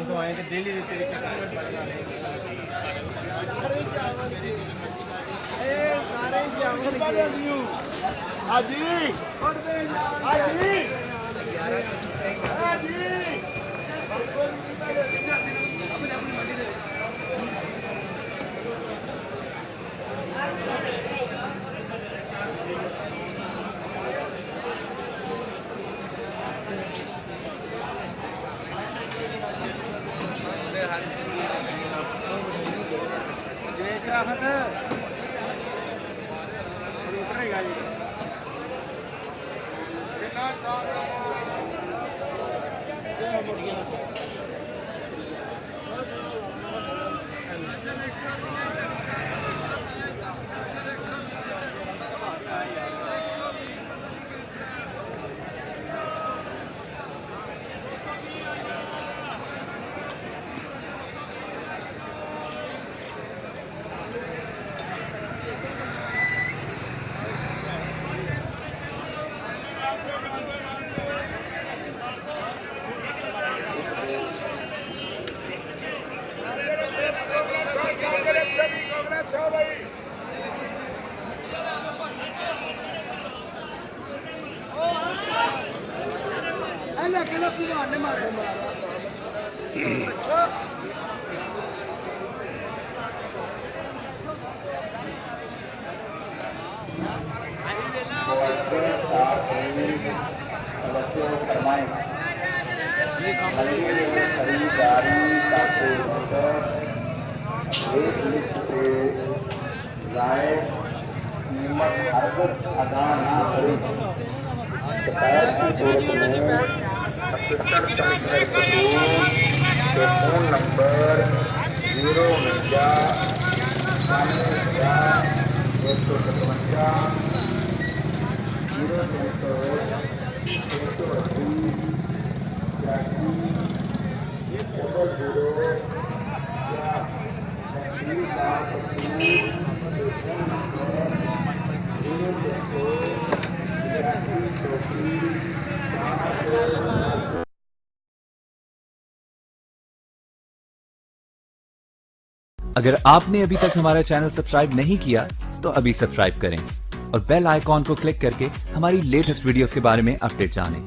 को आए थे डेली देते सारे हाजी हाजी अदा ना करें फोन नंबर 0 अगर आपने अभी तक हमारा चैनल सब्सक्राइब नहीं किया तो अभी सब्सक्राइब करें और बेल आइकॉन को क्लिक करके हमारी लेटेस्ट वीडियोस के बारे में अपडेट जानें।